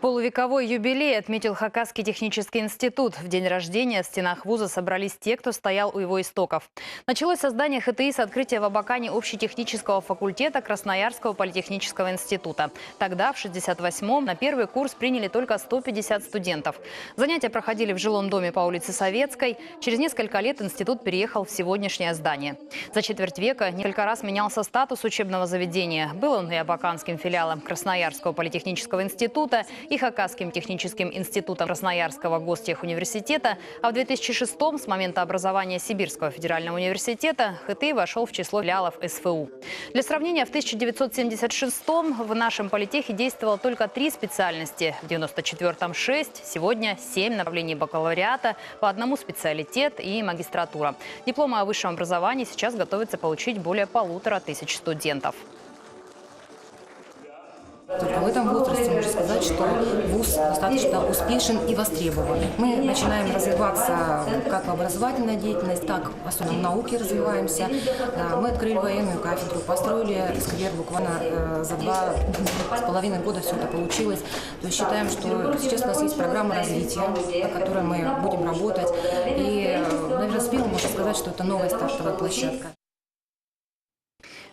Полувековой юбилей отметил Хакасский технический институт. В день рождения в стенах вуза собрались те, кто стоял у его истоков. Началось создание ХТИ с открытия в Абакане общетехнического факультета Красноярского политехнического института. Тогда, в 1968-м, на первый курс приняли только 150 студентов. Занятия проходили в жилом доме по улице Советской. Через несколько лет институт переехал в сегодняшнее здание. За четверть века несколько раз менялся статус учебного заведения. Был он и абаканским филиалом Красноярского политехнического института, и Хакасским техническим институтом Красноярского гостехуниверситета, а в 2006-м, с момента образования Сибирского федерального университета, ХТИ вошел в число филиалов СФУ. Для сравнения, в 1976-м в нашем политехе действовало только 3 специальности, в 1994-м 6, сегодня 7 направлений бакалавриата, по одному специалитет и магистратура. Дипломы о высшем образовании сейчас готовится получить более 1500 студентов. Только в этом возрасте можно сказать, что вуз достаточно успешен и востребован. Мы начинаем развиваться как в образовательной деятельности, так особенно в науке развиваемся. Мы открыли военную кафедру, построили сквер буквально за 2,5 года все это получилось. То есть считаем, что сейчас у нас есть программа развития, по которой мы будем работать. И, наверное, смело можно сказать, что это новая стартовая площадка.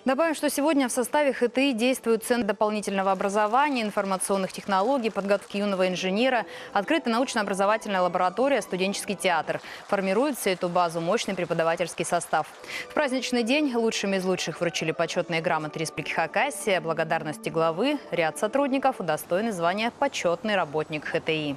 Добавим, что сегодня в составе ХТИ действуют Центр дополнительного образования, информационных технологий, подготовки юного инженера, открытая научно-образовательная лаборатория, студенческий театр. Формирует всю эту базу мощный преподавательский состав. В праздничный день лучшим из лучших вручили почетные грамоты Республики Хакасия, благодарности главы. Ряд сотрудников удостоены звания «Почетный работник ХТИ».